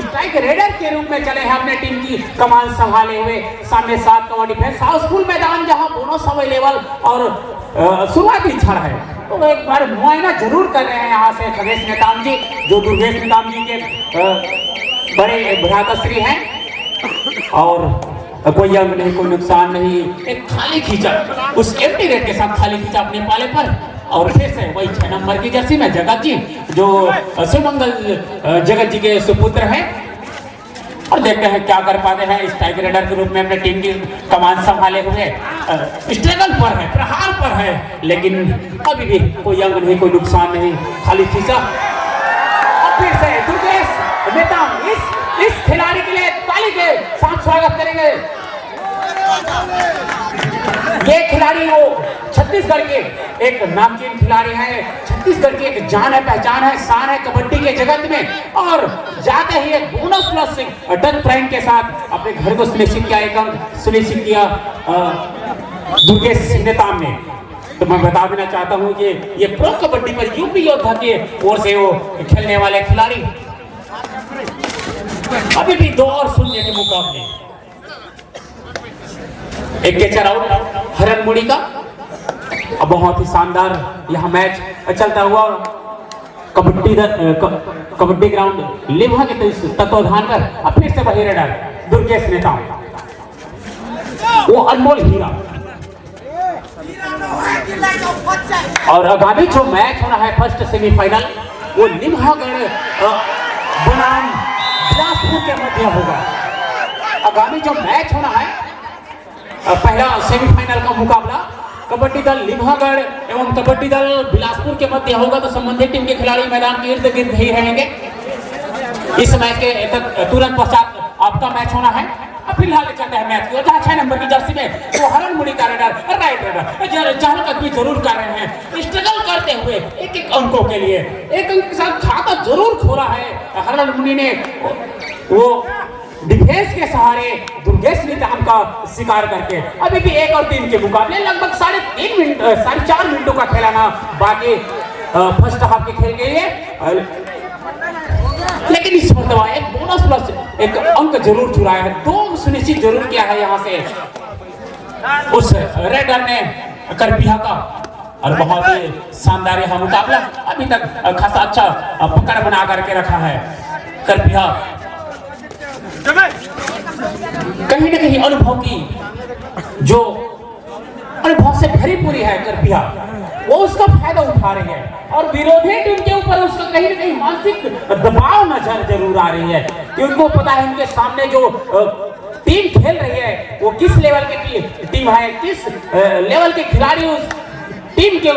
Strike raider के रूप में चले हैं अपने टीम की कमान संभाले हुए। सामने 7 कवर डिफेंस हाउसफुल मैदान जहां बोनस अवेलेबल और शुरुआती क्षण है। तो एक बार मुआयना जरूर कर रहे हैं यहाँ से खगेश नेताम जी, जो दुर्गेश नेताम जी के बड़े भ्राताश्री हैं। और कोई अंग नहीं, कोई नुकसान नहीं, एक खाली खींचा उस एम्प्टी रेड के साथ खाली खींचा अपने पाले पर। और फिर से वही 6 नंबर की जर्सी में जगत जी, जो सुमंगल जगत जी के सुपुत्र हैं। और देखते हैं क्या कर पाते हैं स्ट्राइक रेडर के रूप में अपने टीम की कमान संभाले हुए। स्ट्रगल पर है, प्रहार पर है, लेकिन अभी भी कोई अंग नहीं, कोई नुकसान नहीं, खाली खींचा। और फिर से दुर्गेश नेताम इस खिलाड़ी के लिए ताली के साथ स्वागत करेंगे। ये खिलाड़ी वो छत्तीसगढ़ के एक नामचीन खिलाड़ी है, छत्तीसगढ़ की एक जान है, पहचान है, शान है कबड्डी के जगत में। और जाते ही एक बोनस प्लस टच पॉइंट के साथ अपने घर को सुनिश्चित किया, एक अंक सुनिश्चित किया दुर्गेश नेताम ने। तो मैं बता देना चाहता हूं कि ये प्रो कबड्डी पर यूपी योद्धा के ओर से वो खेलने वाले खिलाड़ी। अभी भी 2 और शून्य के मुकाबले। एक कैचर आउट हरन मुड़ी का। अब बहुत ही शानदार यह मैच चलता हुआ कबड्डी ग्राउंड लेवा के तत्वाधान पर अपने से वही रेडर दुर्गेश नेताम, वो अनमोल हीरा। और आगामी जो मैच होना है फर्स्ट सेमीफाइनल, वो निम्हागढ़ बनाम बिलासपुर के मध्य होगा। आगामी जो मैच होना है पहला सेमीफाइनल का मुकाबला कबड्डी दल लिम्हागढ़ एवं कबड्डी दल बिलासपुर के मध्य होगा। तो संबंधित टीम के खिलाड़ी मैदान के इर्द गिर्द ही रहेंगे। इस मैच के तुरंत पश्चात आपका मैच होना है। अब फिलहाल चलते हैं मैच की, जहाँ 6 नंबर की जर्सी में वो हरन मुड़ी का रेडर राइट रेडर चहलकदमी जरूर कर रहे हैं, स्ट्रगल करते हुए एक अंकों के लिए। एक अंक के साथ खाता जरूर खोला है हरन मुड़ी ने, वो डिफेंस के सहारे दुर्गेश नेताम का शिकार करके। अभी भी 1 और 3 के मुकाबले लगभग 4.5 मिनटों का खेलाना बाकी फर्स्ट हाफ के खेल के लिए। लेकिन इस मरतबा एक बोनस प्लस एक अंक जरूर चुराया है, 2 सुनिश्चित जरूर किया है यहाँ से उस रेडर ने करपिया का। और बहुत ही शानदार यह मुकाबला अभी तक खासा अच्छा पकड़ बना करके रखा है करपिया। कहीं ना कहीं अनुभव से भरी पूरी है करपिया, वो उसका फायदा उठा रही है। और विरोधी टीम के ऊपर उसका कहीं ना कहीं मानसिक दबाव नजर जरूर आ रही है, कि उनको पता है उनके सामने जो टीम खेल रही है वो किस लेवल की टीम है, किस लेवल के खिलाड़ी उस टीम के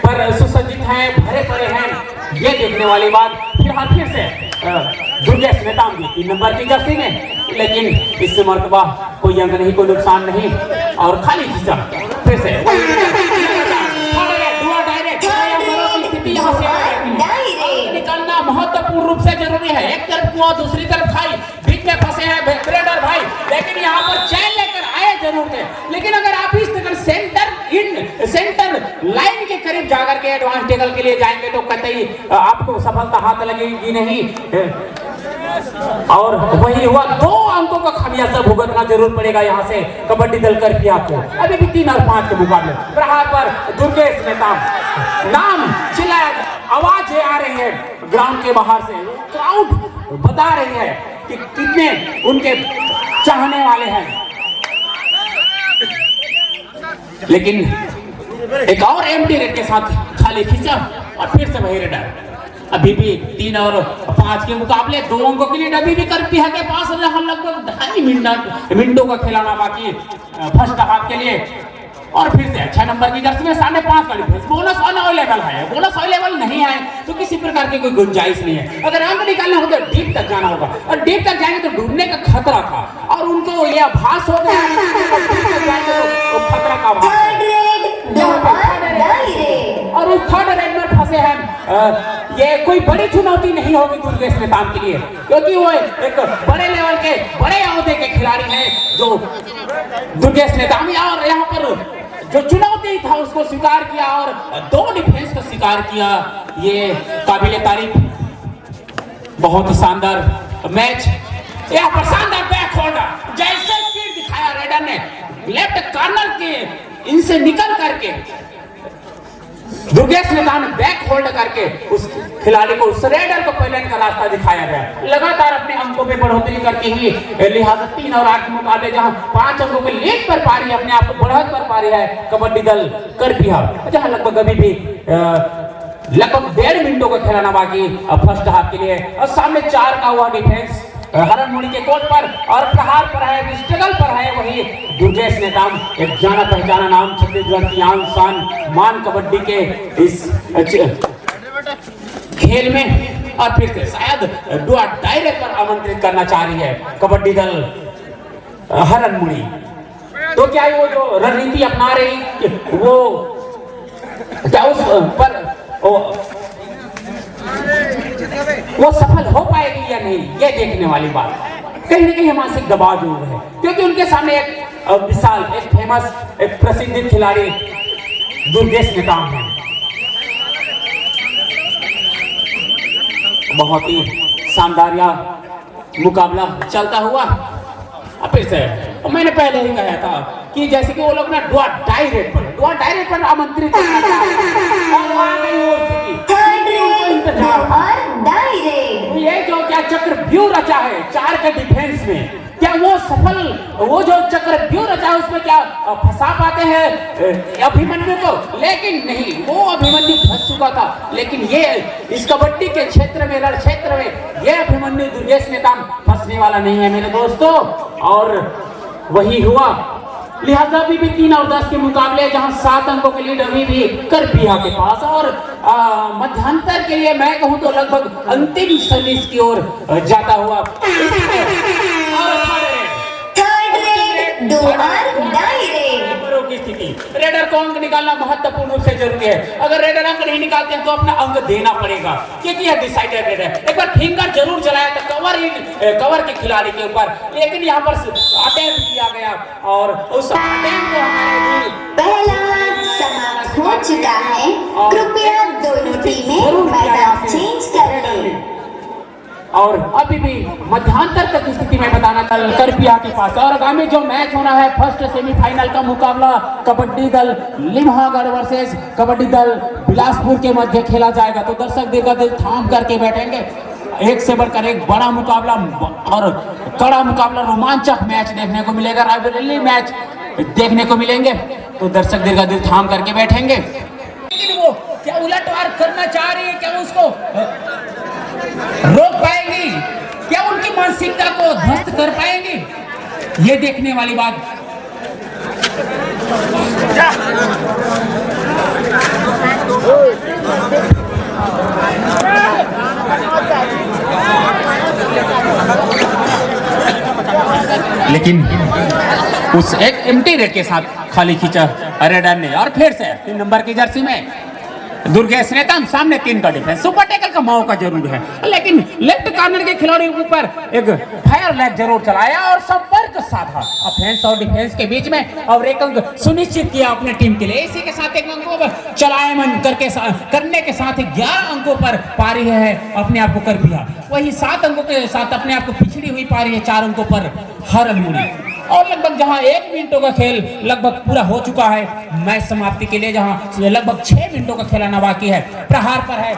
पर सुसज्जित हैं, भरे पड़े हैं, ये देखने वाली बात। फिर से दुर्गेश नेताम जी 3 नंबर की जर्सी में, लेकिन इस मर्तबा कोई अंक नहीं, कोई नुकसान नहीं, और खाली खींचा। फिर से निकलना महत्वपूर्ण रूप से जरूरी है। एक तरफ कुआं, दूसरी तरफ खाई, बीच में फंसे हैं रेडर भाई, लेकिन यहाँ पर चैन लेकर आए जरूर थे। लेकिन अगर आप इस तरह सेंटर लाइन के करीब जाकर के एडवांस टेकल के लिए जाएंगे तो कतई आपको सफलता हाथ लगेगी नहीं। और वही हुआ, 2 अंकों का खामियाजा भुगतना जरूर पड़ेगा यहाँ से कबड्डी दल करपिया को। अभी भी 3 और 5 के मुकाबले प्रहार पर दुर्गेश नेताम नाम चिल्लाया, आवाज आ रही है ग्राउंड के बाहर से, क्राउड बता रही है कि कितने उनके चाहने वाले हैं। लेकिन एक और एम्प्टी रेड के साथ खाली खींचा और फिर से वही रेडर। अभी भी 3 और 5 के मुकाबले 2 अंकों के लिए अभी भी करपिया के पास लगभग 2.5 मिनटों का खिलाना बाकी फर्स्ट हाफ के लिए। और फिर से 6 नंबर की जर्सी में 5.5 का डिफरेंस। बोनस अवेलेबल है, बोनस अवेलेबल नहीं है तो किसी प्रकार की कोई गुंजाइश नहीं है। अगर अंक निकालना हो तो डीप तक जाना होगा, और डीप तक जाएंगे तो डूबने का खतरा था, और उनको यह आभास हो गया तो खतरा का आभास। और उस थर्ड रेड में फंसे हैं। ये कोई बड़ी चुनौती नहीं होगी दुर्गेश नेताम के लिए, क्योंकि वो एक बड़े लेवल के बड़े अहदे के खिलाड़ी हैं जो दुर्गेश नेताम। और यहाँ पर जो चुनौती था उसको स्वीकार किया और 2 डिफेंस को स्वीकार किया, ये काबिले तारीफ, बहुत ही शानदार मैच। यहाँ पर शानदार बैक होल्डर, जैसे तीर दिखाया रेडर ने लेफ्ट कॉर्नर के इनसे निकल करके दुर्गेश नेताम ने बैक होल्ड करके उस खिलाड़ी को, उस रेडर को पहले का रास्ता दिखाया गया। लगातार अपने अंकों में बढ़ोतरी करती हुई लिहाजा 3 और 8 मुकाबले जहां 5 अंकों के लीड पर पा रही है, अपने आप को बढ़त पर पा रही है कबड्डी दल करपिया, जहां लगभग अभी भी लगभग 1.5 मिनटों का खेलाना बाकी फर्स्ट हाफ के लिए। और सामने 4 का हुआ डिफेंस हरन मुनि के कोर्ट पर, और प्रहार पर है, स्ट्रगल पर है वही दुर्गेश नेताम, एक जाना पहचाना नाम छत्तीसगढ़ की आन शान मान कबड्डी के इस खेल में। और फिर से शायद डुआ डायरेक्ट पर आमंत्रित करना चाह रही है कबड्डी दल हरन मुनि। तो क्या वो जो रणनीति अपना रही वो क्या उस पर वो सफल हो पाएगी या नहीं, ये देखने वाली बात। कहीं ना कहीं मानसिक दबाव जरूर है, क्योंकि उनके सामने एक विशाल, एक फेमस, एक प्रसिद्ध खिलाड़ी दुर्गेश नेताम है। बहुत ही शानदार मुकाबला चलता हुआ। फिर से मैंने पहले ही कहा था कि जैसे कि वो लोग ना डुआ डायरेक्ट पर आमंत्रित करना चाह रहे हैं, और वहां गई वो स्थिति ये जो क्या चक्रव्यूह रचा है 4 के डिफेंस में, क्या वो सफल, वो जो चक्रव्यूह रचा है उसमें क्या फंसा पाते हैं अभिमन्यु को? लेकिन नहीं, वो अभिमन्यु फंस चुका था। लेकिन ये इस कबड्डी के क्षेत्र में, रण क्षेत्र में ये अभिमन्यु दुर्गेश नेताम फंसने वाला नहीं है मेरे दोस्तों। और वही हुआ, लिहाजा अभी भी 3 और 10 के मुकाबले, जहां 7 अंकों के लीड अभी भी करपिया के पास। और मध्यांतर के लिए मैं कहूं तो लगभग अंतिम सलीस की ओर जाता हुआ की स्थिति। रेडर को अंक निकालना महत्वपूर्ण रूप से जरूरी है। अगर रेडर अंक नहीं निकालते हैं तो अपना अंक देना पड़ेगा, क्योंकि यह डिसाइडेड है। एक बार फिंगर जरूर चलाया था कवर के खिलाड़ी के ऊपर, लेकिन यहाँ पर अटेम्प्ट किया गया और उस अटेम्प्ट को हमारे पहला समाप्त हो चुका है। कृपया दोनों टीमें मैदान चेंज कर लें। और अभी भी मध्यांतर तक की स्थिति में बताना करपिया के पास। और आगामी जो मैच होना है फर्स्ट सेमीफाइनल का मुकाबला कबड्डी दल लिम्हागढ़ वर्सेस कबड्डी दल बिलासपुर के मध्य खेला जाएगा। तो दर्शक दिल थाम करके बैठेंगे। एक से बढ़कर एक बड़ा मुकाबला और कड़ा मुकाबला, रोमांचक मैच देखने को मिलेगा, राइवलरी मैच देखने को मिलेंगे। तो दर्शक दिल थाम करके बैठेंगे। लेकिन वो क्या उलटवार करना चाह रही है, क्या उसको रोक पाएंगी, क्या उनकी मानसिकता को ध्वस्त कर पाएंगी, ये देखने वाली बात। लेकिन उस एक एम्प्टी रेड के साथ खाली खींचा रेडर ने। और फिर से 3 नंबर की जर्सी में दुर्गेश नेताम, सामने 3 का डिफेंस, सुपर टैकल का मौका जरूर है, लेकिन लेफ्ट कॉर्नर के खिलाड़ी के ऊपर एक फायर लेग जरूर चलाया और संपर्क साधा ऑफेंस और डिफेंस के बीच में, और एक अंक सुनिश्चित किया अपने टीम के लिए। इसी के साथ एक अंकों पर चलायमान करने के साथ 11 अंकों पर पा रही है अपने आप को करपिया। वही 7 अंकों के साथ अपने आप को पिछड़ी हुई पा रही है 4 अंकों पर हरन मुनि। और लगभग जहां 1 मिनटों का खेल लगभग पूरा हो चुका है मैच समाप्ति के लिए, जहां लगभग 6 मिनटों का खेलाना बाकी है। प्रहार पर है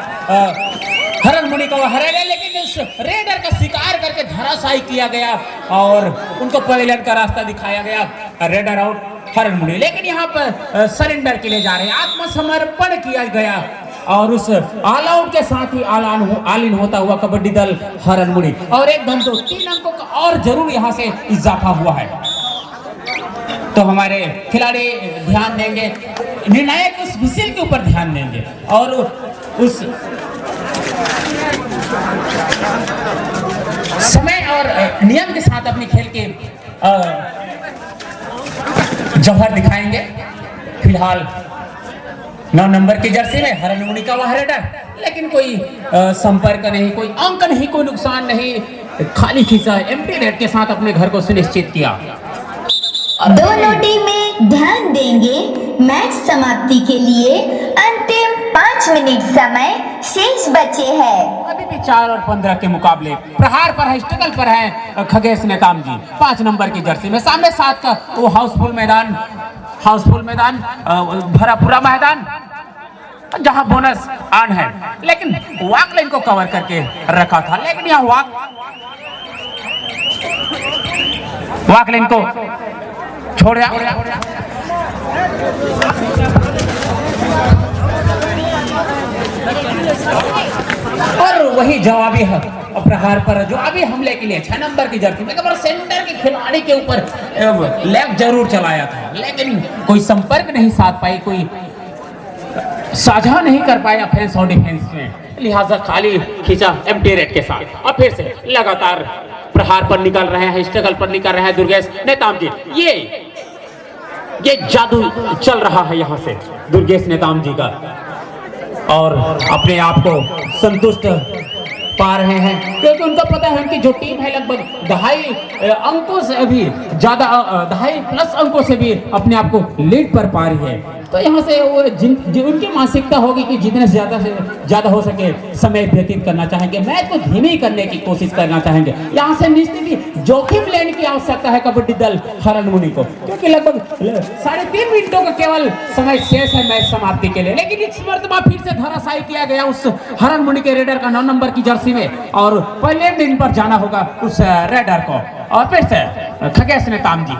हरन मुनि को हराया, लेकिन उस रेडर का शिकार करके धराशायी किया गया और उनको पवेलियन का रास्ता दिखाया गया। रेडर आउट, हरन मुनि। लेकिन यहाँ पर सरेंडर के लिए जा रहे हैं, आत्मसमर्पण किया गया और उस ऑल आउट के साथ ही ऑल इन होता हुआ कबड्डी दल हरन मुनि। और एकदम तो 3 अंकों का और जरूर यहाँ से इजाफा हुआ है। तो हमारे खिलाड़ी ध्यान देंगे, निर्णायक उस विसिल के ऊपर ध्यान देंगे और उस समय और नियम के साथ अपने खेल के जौहर दिखाएंगे। फिलहाल 9 नंबर की जर्सी में हरन मुनि का वह रेडर, लेकिन कोई संपर्क नहीं, कोई अंक नहीं, कोई नुकसान नहीं, खाली खींचा एम्प्टी रेड के साथ अपने घर को सुनिश्चित किया। दोनों टीमें ध्यान देंगे, मैच समाप्ति के लिए अंतिम 5 मिनट समय शेष बचे हैं। अभी भी 4 और 15 के मुकाबले। प्रहार पर है, स्ट्रगल पर है खगेश नेताम जी 5 नंबर की जर्सी में। सामने 7 का वो हाउसफुल मैदान भरा पूरा मैदान जहां बोनस ऑन है, लेकिन वॉक लाइन को कवर करके रखा था, लेकिन यहाँ वॉक लाइन को छोड़ा। और वही जवाबी है प्रहार पर जो अभी हमले के लिए 6 नंबर की जर्सी में सेंटर के खिलाड़ी के ऊपर लेग जरूर चलाया था, लेकिन कोई संपर्क नहीं साध पाई, कोई साझा नहीं कर पाया ऑफेंस और डिफेंस में, लिहाजा खाली खींचा एम्प्टी रेट के साथ। और फिर से लगातार प्रहार पर निकल रहे हैं, स्ट्रगल पर निकल रहे हैं दुर्गेश नेताम जी। ये जादू चल रहा है यहाँ से दुर्गेश नेताम जी का, और अपने आप को संतुष्ट पा रहे हैं, क्योंकि उनको पता है उनकी जो टीम है लगभग 2.5 अंकों से भी ज्यादा, 2.5+ अंकों से भी अपने आप को लीड पर पा रही है। तो यहाँ से वो उनकी मानसिकता होगी कि जितने से ज्यादा हो सके समय व्यतीत करना चाहेंगे, मैच को धीमी करने की कोशिश करना चाहेंगे। यहाँ से निश्चित ही जोखिम लेने की आवश्यकता है कबड्डी दल हरनमुनि को, क्योंकि लगभग 3.5 मिनटों का केवल समय शेष है मैच समाप्ति के लिए। लेकिन इस मर्तबा फिर से धराशायी किया गया उस हरनमुनि के रेडर का 9 नंबर की जर्सी में, और पहले दिन पर जाना होगा उस रेडर को। और फिर से खगेश नेताम जी,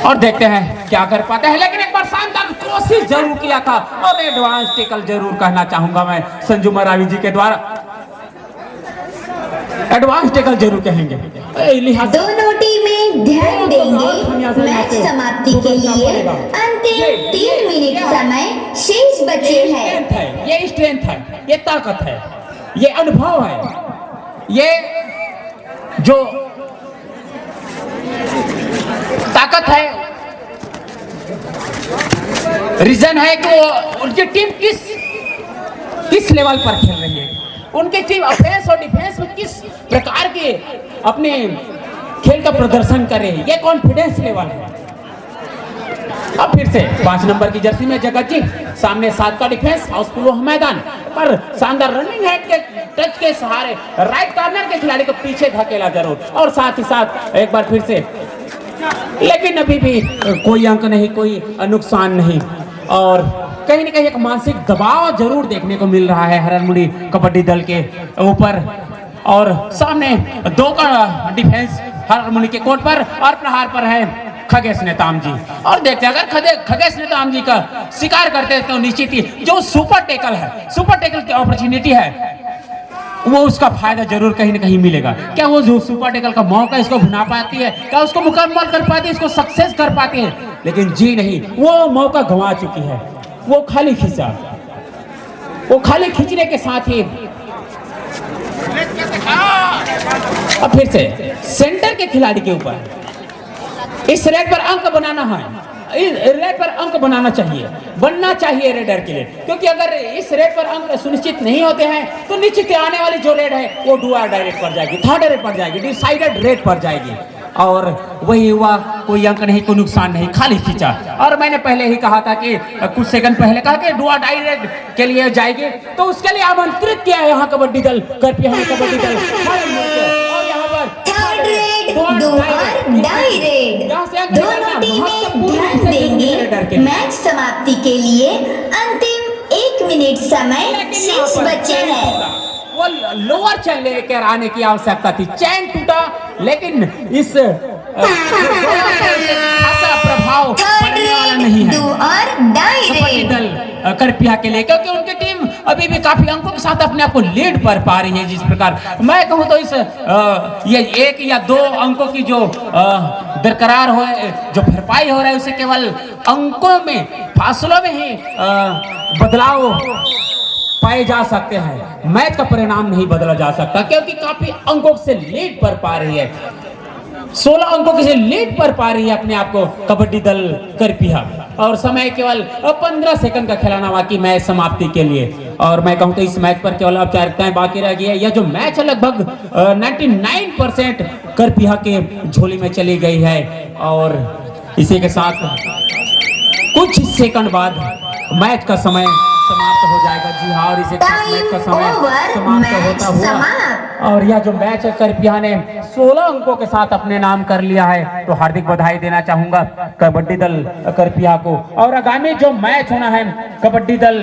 और देखते हैं क्या कर पाते हैं। लेकिन एक बार शानदार कोशिश जरूर किया था, और एडवांस टेकल जरूर कहना चाहूंगा मैं संजू मरावी जी के द्वारा, एडवांस टेकल जरूर कहेंगे। दोनों टीमें ध्यान देंगे, मैच समाप्ति के लिए अंतिम 3 मिनट समय शेष बचे हैं। ये स्ट्रेंथ है, ये ताकत है, ये अनुभव है, ये जो ताकत है, रीजन है कि उनकी टीम किस लेवल पर खेल रही है, उनकी टीम ऑफेंस और डिफेंस में किस प्रकार के अपने खेल का प्रदर्शन करे, ये कॉन्फिडेंस लेवल है। अब फिर से 5 नंबर की जर्सी में जगत जी, सामने 7 का डिफेंस, हाउसफुल मैदान पर शानदार रनिंग हेड के टच के सहारे राइट कॉर्नर के खिलाड़ी को पीछे धकेला जरूर, और साथ ही साथ एक बार फिर से, लेकिन अभी भी कोई अंक नहीं, कोई नुकसान नहीं, और कहीं न कहीं एक मानसिक दबाव जरूर देखने को मिल रहा है हरनमुनि कबड्डी दल के ऊपर। और सामने 2 का डिफेंस हरनमुनि के कोर्ट पर, और प्रहार पर है खगेश नेताम जी। और देखते हैं अगर खगेश नेताम जी का शिकार करते हैं तो निश्चित ही जो सुपर टेकल की अपॉर्चुनिटी है, वो उसका फायदा जरूर कहीं ना कहीं मिलेगा। क्या वो जो सुपर टेकल का मौका इसको भुना पाती है, क्या उसको मुकम्मल कर पाती है, इसको सक्सेस कर पाती है? लेकिन जी नहीं, वो मौका गंवा चुकी है, वो खाली खींचा, वो खाली खींचने के साथ ही अब फिर से सेंटर के खिलाड़ी के ऊपर इस रेड पर अंक बनाना है, रेड पर अंक बनना चाहिए रेडर के लिए, क्योंकि अगर इस रेड पर अंक सुनिश्चित नहीं होते हैं तो निश्चित आने वाली जो रेड है वो डू और डाई रेड पर जाएगी, थर्ड रेड पर जाएगी, डिसाइडेड रेड पर जाएगी। और वही हुआ, कोई अंक नहीं, कोई नुकसान नहीं, खाली खींचा। और मैंने पहले ही कहा था कि कुछ सेकंड पहले कहा कि डू और डाई रेड के लिए जाएगी, तो उसके लिए आमंत्रित किया है यहाँ कबड्डी दल कबड्डी दल, और यहाँ पर दोनों टीमें ध्यान देंगे, मैच समाप्ति के लिए अंतिम 1 मिनट समय शेष बचे हैं। वो लोअर चैन लेकर आने की आवश्यकता थी, चैन टूटा, लेकिन इस खासा प्रभाव पड़ने वाला नहीं है कबड्डी दल करपिया के लिए, क्योंकि उनकी टीम अभी भी काफी अंकों के साथ अपने आप को लीड पर पा रही है। जिस प्रकार मैं कहूं तो इस ये 1 या 2 अंकों की जो बरकरार हो, जो भरपाई हो रहा है, उसे केवल अंकों में, फासलों में ही बदलाव पाए जा सकते हैं, मैच का परिणाम नहीं बदला जा सकता, क्योंकि काफी अंकों से लीड पर पा रही है, 16 अंकों से लीड पर पा रही है अपने आप को कबड्डी दल करपिया। और समय केवल 15 सेकंड का खिलाना बाकी मैच समाप्ति के लिए। और मैं कहूँ तो इस मैच पर केवल औपचारिकताएं बाकी रह गई है। यह जो मैच है लगभग 99% करपिया के झोली में चली गई है, और इसी के साथ कुछ सेकंड बाद मैच का समय समाप्त हो जाएगा। जी हाँ, और इसे मैच का समय समाप्त होता हुआ और यह जो मैच है करपिया ने 16 अंकों के साथ अपने नाम कर लिया है। तो हार्दिक बधाई देना चाहूंगा कबड्डी दल करपिया को। और आगामी जो मैच होना है कबड्डी दल